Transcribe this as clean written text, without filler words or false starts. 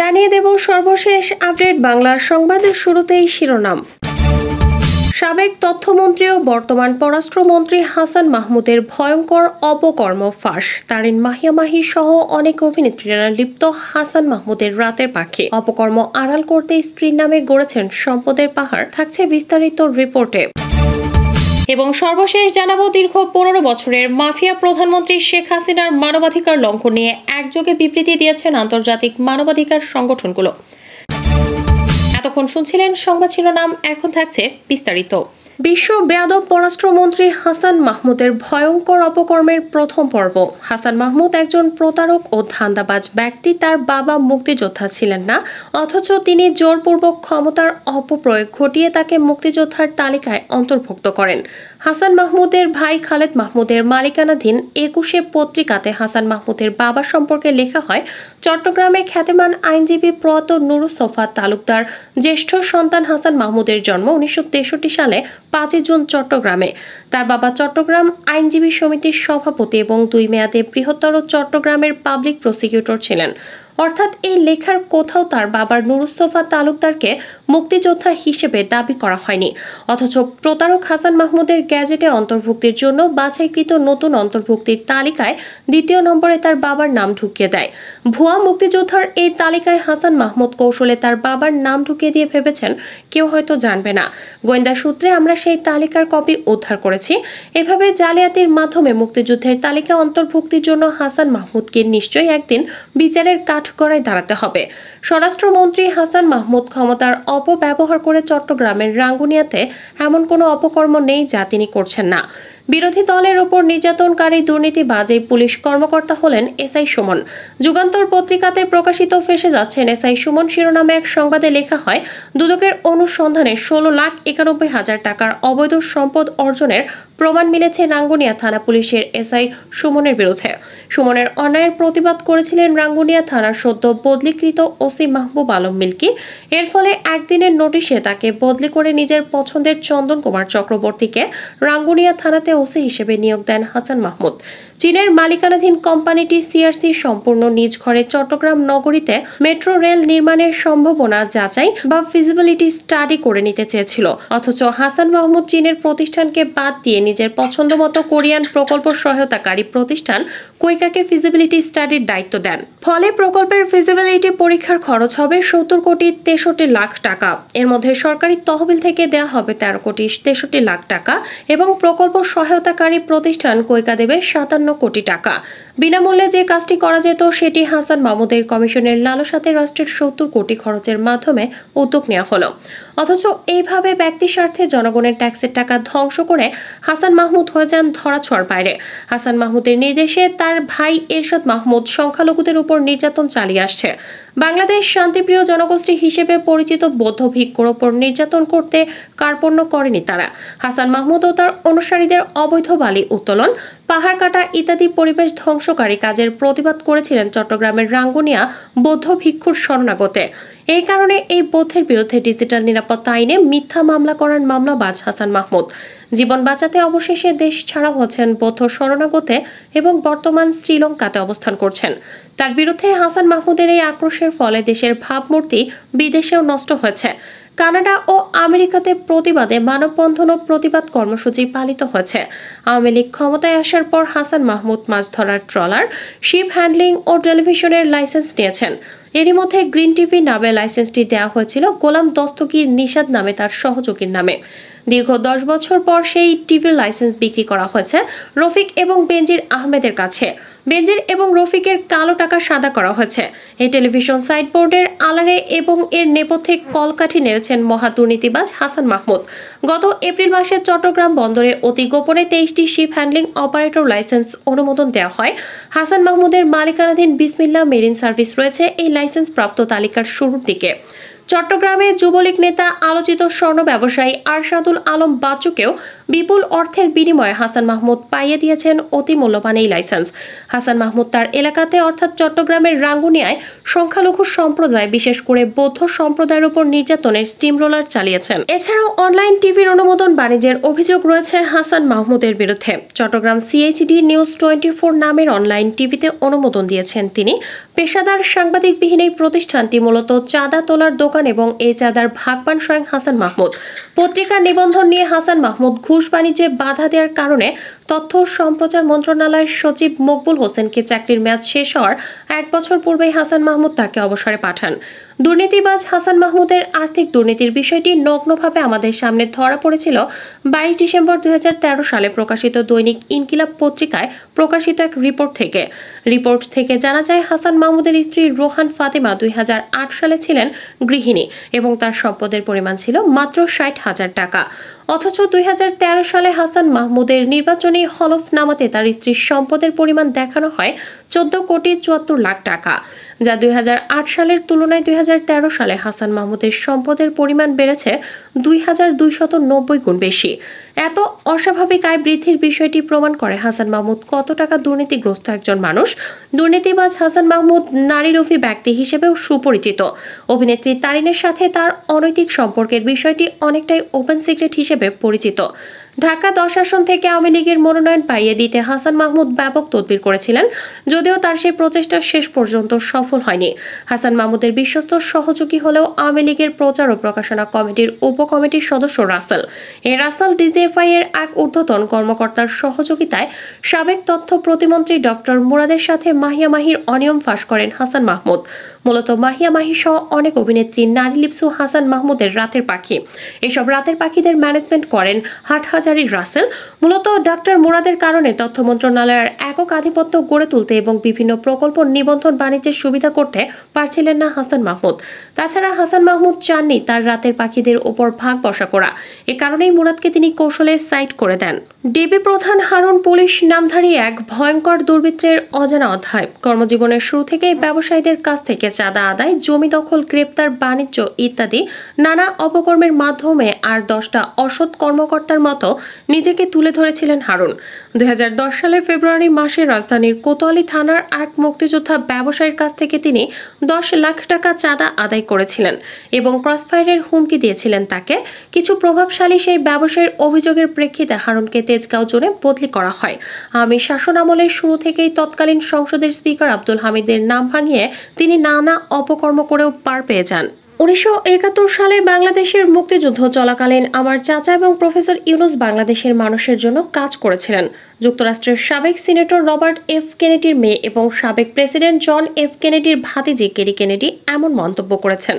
জানিয়ে দেব সর্বশেষ আপডেট বাংলা সংবাদের শুরুতেই শিরোনাম। সাবেক তথ্যমন্ত্রী ও বর্তমান পররাষ্ট্রমন্ত্রী হাসান মাহমুদের ভয়ঙ্কর অপকর্ম ফাঁস। তারিন মাহিয়া মাহি সহ অনেক অভিনেত্রীরা লিপ্ত হাসান মাহমুদের রাতের পাখি অপকর্ম আড়াল করতে স্ত্রীর নামে গড়েছেন সম্পদের পাহাড়। থাকছে বিস্তারিত রিপোর্টে। এবং সর্বশেষ জানাবো, দীর্ঘ 15 বছরের মাফিয়া প্রধানমন্ত্রী শেখ হাসিনার মানবাধিকার লঙ্ঘন নিয়ে একযোগে বিবৃতি দিয়েছেন আন্তর্জাতিক মানবাধিকার সংগঠনগুলো। এতক্ষণ শুনছিলেন সংবাদ শিরোনাম, এখন থাকছে বিস্তারিত। বিশ্ব বেয়াদব পররাষ্ট্রমন্ত্রী হাসান মাহমুদের ভয়ঙ্কর অপকর্মের প্রথম পর্ব। হাসান মাহমুদ একজন প্রতারক ও ধান্দাবাজ ব্যক্তি। তার বাবা মুক্তিযোদ্ধা ছিলেন না, অথচ তিনি জোরপূর্বক ক্ষমতার অপপ্রয়োগ ঘটিয়ে তাকে মুক্তিযোদ্ধার তালিকায় অন্তর্ভুক্ত করেন। হাসান মাহমুদের ভাই খালেদ মাহমুদের মালিকানাধীন 21 পত্রিকাতে হাসান মাহমুদের বাবা সম্পর্কে লেখা হয়, চট্টগ্রামে খ্যাতিমান আইনজীবী প্রয়াত নুরুসফা তালুকদার জ্যেষ্ঠ সন্তান হাসান মাহমুদের জন্ম 1963 সালে 5 জুন চট্টগ্রামে। তার বাবা চট্টগ্রাম আইনজীবী সমিতির সভাপতি এবং 2 মেয়াদে বৃহত্তর চট্টগ্রামের পাবলিক প্রসিকিউটর ছিলেন। অর্থাৎ এই লেখার কোথাও তার বাবার নুরুসফা তালুকদারকে মুক্তিযোদ্ধা হিসেবে দাবি করা হয়নি, অথচ প্রতারক হাসান মাহমুদের গ্যাজেটে অন্তর্ভুক্তির জন্য বাছাইকৃত নতুন অন্তর্ভুক্তির তালিকায় 2 নম্বরে তার বাবার নাম ঢুকিয়ে দেয়। ভুয়া মুক্তিযোদ্ধার এই তালিকায় হাসান মাহমুদ কৌশলে তার বাবার নাম ঢুকিয়ে দিয়ে ভেবেছেন কেউ হয়তো জানবে না। গোয়েন্দা সূত্রে আমরা সেই তালিকার কপি উদ্ধার করেছি। এভাবে জালিয়াতির মাধ্যমে মুক্তিযুদ্ধের তালিকা অন্তর্ভুক্তির জন্য হাসান মাহমুদকে নিশ্চয়ই একদিন বিচারের কাঠগড়ায় দাঁড়াতে হবে। স্বরাষ্ট্রমন্ত্রী হাসান মাহমুদ ক্ষমতার অপব্যবহার করে চট্টগ্রামের রাঙ্গুনিয়াতে এমন কোনো অপকর্ম নেই যা তিনি করছেন না। বিরোধী দলের ওপর নির্যাতনকারী দুর্নীতিবাজ এই পুলিশ কর্মকর্তা হলেন এসআই সুমন। যুগান্তর পত্রিকাতে প্রকাশিত ফেসে যাচ্ছেন এসআই সুমন শিরোনামে এক সংবাদে লেখা হয়, দুদকের অনুসন্ধানে 16,91,000 টাকার অবৈধ সম্পদ অর্জনের প্রমাণ মিলেছে রাঙ্গুনিয়া থানা পুলিশের এসআই সুমনের বিরুদ্ধে। সুমনের অন্যায়ের প্রতিবাদ করেছিলেন রাঙ্গুনিয়া থানার সদ্য বদলিকৃত ওসি মাহবুব আলম মিল্কি। এর ফলে একদিনের নোটিশে তাকে বদলি করে নিজের পছন্দের চন্দন কুমার চক্রবর্তীকে রাঙ্গুনিয়া থানাতে ওসি হিসেবে নিয়োগ দেন হাসান মাহমুদ। চীনের মালিকানাধীন কোম্পানিটি সিআরসি সম্পূর্ণ নিজ ঘরে চট্টগ্রাম নগরীতে মেট্রো রেল নির্মাণের সম্ভাবনা যাচাই বা ফিজিবিলিটি স্টাডি করে নিতে চেয়েছিল, অথচ হাসান মাহমুদ চীনের প্রতিষ্ঠানকে বাদ দিয়ে নিজের পছন্দমতো কোরিয়ান প্রকল্প সহায়তাকারী প্রতিষ্ঠান কুইকাকে ফিজিবিলিটি স্টাডির দায়িত্ব দেন। ফলে প্রকল্পের ফিজিবিলিটি পরীক্ষার খরচ হবে 70,63,00,000 টাকা। এর মধ্যে সরকারি তহবিল থেকে দেওয়া হবে 13,63,00,000 টাকা এবং প্রকল্প সহায়তাকারী প্রতিষ্ঠান কুইকা দেবে 57 কোটি টাকা। বিনামূল্যে যে কাজটি করা যেত সেটি হাসান মাহমুদের কমিশনের লালসাতে রাষ্ট্রের 70 কোটি খরচের মাধ্যমে উদ্যোগ নেওয়া হলো। অথচ এইভাবে ব্যক্তি স্বার্থে জনগণের ট্যাক্সের টাকা ধ্বংস করে হাসান মাহমুদ হয়ে যান ধরাছোঁয়ার বাইরে। হাসান মাহমুদের নির্দেশে তার ভাই এরশাদ মাহমুদ সংখ্যালঘুদের উপর নির্যাতন চালিয়ে আসছে। বাংলাদেশ শান্তিপ্রিয় জনগোষ্ঠী হিসেবে পরিচিত বৌদ্ধ ভিক্ষুর ওপর নির্যাতন করতে কার্পণ্য করেনি তারা। হাসান মাহমুদ ও তার অনুসারীদের অবৈধ বালি উত্তোলন, পাহাড় কাটা ইত্যাদি পরিবেশ ধ্বংসকারী কাজের প্রতিবাদ করেছিলেন চট্টগ্রামের রাঙ্গুনিয়া বৌদ্ধ ভিক্ষুর শরণাগতে। এই কারণে এই বৌদ্ধের বিরুদ্ধে ডিজিটাল নিরাপত্তা আইনে মিথ্যা মামলা করার মামলাবাজ হাসান মাহমুদ। জীবন বাঁচাতে অবশেষে দেশ ছাড়া হচ্ছেন বৌদ্ধ শরণাগতে এবং বর্তমান শ্রীলঙ্কাতে অবস্থান করছেন। তার বিরুদ্ধে হাসান মাহমুদের এই আক্রোশের ফলে দেশের ভাবমূর্তি বিদেশেও নষ্ট হয়েছে। কানাডা ও আমেরিকাতে প্রতিবাদে মানববন্ধন ও প্রতিবাদ কর্মসূচি পালিত হয়েছে। আওয়ামী লীগ ক্ষমতায় আসার পর হাসান মাহমুদ মাছ ধরার ট্রলার, শিপ হ্যান্ডলিং ও টেলিভিশনের লাইসেন্স নিয়েছেন। এরই মধ্যে গ্রিন টিভি নামে লাইসেন্সটি দেওয়া হয়েছিল গোলাম দস্তগীর নিষাদ নামে তার সহযোগীর নামে। দীর্ঘ 10 বছর পর সেই টিভির লাইসেন্স বিক্রি করা হয়েছে রফিক এবং বেনজির আহমেদের কাছে। বেনজির এবং রফিকের কালো টাকা সাদা করা হয়েছে। এই টেলিভিশন সাইটবোর্ডের আলারে এবং এর নেপথ্যে কলকাঠি নেড়েছেন মহা দুর্নীতিবাজ হাসান মাহমুদ। গত এপ্রিল মাসে চট্টগ্রাম বন্দরে অতি গোপনে 23টি শিপ হ্যান্ডলিং অপারেটর লাইসেন্স অনুমোদন দেওয়া হয়। হাসান মাহমুদের মালিকানাধীন বিসমিল্লাহ মেরিন সার্ভিস রয়েছে এই লাইসেন্স প্রাপ্ত তালিকার শুরুর দিকে। চট্টগ্রামে যুবলীগ নেতা আলোচিত স্বর্ণ ব্যবসায়ী আরশাদুল আলম বাচ্চুকেও বিপুল অর্থের বিনিময়ে হাসান মাহমুদ পাইয়ে দিয়েছেন অতি মূল্যবান এই লাইসেন্স। হাসান মাহমুদ তার এলাকাতে অর্থাৎ চট্টগ্রামের রাঙ্গুনিয়ায় সংখ্যালঘু সম্প্রদায় বিশেষ করে বৌদ্ধ সম্প্রদায়ের উপর নির্যাতনের স্টিম রোলার চালিয়েছেন। এছাড়াও অনলাইন টিভির অনুমোদন বাণিজ্যের অভিযোগ রয়েছে হাসান মাহমুদের বিরুদ্ধে। চট্টগ্রাম CHD নিউজ 24 নামের অনলাইন টিভিতে অনুমোদন দিয়েছেন তিনি। পেশাদার সাংবাদিকবিহীন এই প্রতিষ্ঠানটি মূলত চাঁদা তোলার দোকান এবং এই চাঁদার ভাগ পান স্বয়ং হাসান মাহমুদ। পত্রিকার নিবন্ধন নিয়ে হাসান মাহমুদ ঘুষ বাণিজ্যে বাধা দেওয়ার কারণে তথ্য ও সম্প্রচার মন্ত্রণালয়ের সচিব মকবুল হোসেনকে চাকরির মেয়াদ শেষ হওয়ার 1 বছর পূর্বেই হাসান মাহমুদ তাকে অবসরে পাঠান। দুর্নীতিবাজ হাসান মাহমুদের আর্থিক দুর্নীতির বিষয়টি নগ্নভাবে আমাদের সামনে ধরা পড়েছিল 22 ডিসেম্বর 2013 সালে প্রকাশিত দৈনিক ইনকিলাব পত্রিকায় প্রকাশিত এক রিপোর্ট থেকে জানা যায় হাসান মাহমুদের স্ত্রী রোহান ফাতেমা 2008 সালে ছিলেন গৃহিণী এবং তার সম্পদের পরিমাণ ছিল মাত্র 60,000 টাকা। অথচ 2013 সালে হাসান মাহমুদের নির্বাচনী হলফনামাতে তার স্ত্রীর সম্পদের পরিমাণ দেখানো হয় 14,74,00,000 টাকা, যা 2008 সালের তুলনায় 2013 সালে হাসান মাহমুদের সম্পদের পরিমাণ বেড়েছে 2,290 গুণ বেশি। এত অস্বাভাবিক আয় বৃদ্ধির বিষয়টি প্রমাণ করে হাসান মাহমুদ কত টাকা দুর্নীতিগ্রস্ত একজন মানুষ। দুর্নীতিবাজ হাসান মাহমুদ নারীলোভী ব্যক্তি হিসেবেও সুপরিচিত। অভিনেত্রী তারিনের সাথে তার অনৈতিক সম্পর্কের বিষয়টি অনেকটাই ওপেন সিক্রেট হিসেবে পরিচিত। ঢাকা 10 আসন থেকে আওয়ামী লীগের মনোনয়ন পাইয়ে দিতে হাসান মাহমুদ ব্যাপক তদবির করেছিলেন, যদিও তার সেই প্রচেষ্টা শেষ পর্যন্ত সফল হয়নি। হাসান মাহমুদের বিশ্বস্ত সহযোগী হলেও আওয়ামী লীগের প্রচার ও প্রকাশনা কমিটির উপকমিটির সদস্য রাসেল। এই রাসেল DGFI এর এক ঊর্ধ্বতন কর্মকর্তার সহযোগিতায় সাবেক তথ্য প্রতিমন্ত্রী ডক্টর মুরাদের সাথে মাহিয়া মাহির অনিয়ম ফাঁস করেন হাসান মাহমুদ। মূলত মাহিয়া মাহি সহ অনেক অভিনেত্রী নারী লিপসু হাসান মাহমুদের রাতের পাখি। এসব রাতের পাখিদের ম্যানেজমেন্ট করেন হাটহাজারীর রাসেল। মূলত ডক্টর মুরাদের কারণে তথ্য মন্ত্রণালয়ের একক আধিপত্য গড়ে তুলতে এবং বিভিন্ন প্রকল্প নিবন্ধন বাণিজ্যের সুবিধা করতে পারছিলেন না হাসান মাহমুদ। তাছাড়া হাসান মাহমুদ চাননি তার রাতের পাখিদের ওপর ভাগ বসা করা। এ কারণেই মুরাদকে তিনি কৌশলে সাইড করে দেন। ডিবি প্রধান হারুন পুলিশ নামধারী এক ভয়ঙ্কর দুর্বৃত্তের অজানা অধ্যায়। কর্মজীবনের শুরু থেকেই ব্যবসায়ীদের কাছ থেকে চাঁদা আদায়, জমি দখল, গ্রেপ্তার, বাণিজ্য ইত্যাদি নানা অপকর্মের মাধ্যমে আর 10টা অসৎ কর্মকর্তার মতো নিজেকে তুলে ধরেছিলেন হারুন। 2010 সালের ফেব্রুয়ারি মাসে রাজধানীর কোতোয়ালি থানার এক মুক্তিযোদ্ধা ব্যবসায়ীর কাছ থেকে তিনি 10 লাখ টাকা চাঁদা আদায় করেছিলেন এবং ক্রসফায়ারের হুমকি দিয়েছিলেন তাকে। কিছু প্রভাবশালী সেই ব্যবসায়ীর অভিযোগের প্রেক্ষিতে হারুনকে তেজগাঁও জোনে বদলি করা হয়। আওয়ামী শাসন আমলের শুরু থেকেই তৎকালীন সংসদের স্পিকার আব্দুল হামিদের নাম ভাঙিয়ে তিনি নানা অপকর্ম করেও পার পেয়ে যান। 1971 সালে বাংলাদেশের মুক্তিযুদ্ধ চলাকালীন আমার চাচা এবং প্রফেসর ইউনুস বাংলাদেশের মানুষের জন্য কাজ করেছিলেন। যুক্তরাষ্ট্রের সাবেক সিনেটর রবার্ট F. কেনেডির মেয়ে এবং সাবেক প্রেসিডেন্ট জন F. কেনেডির ভাতিজি কেরি কেনেডি এমন মন্তব্য করেছেন।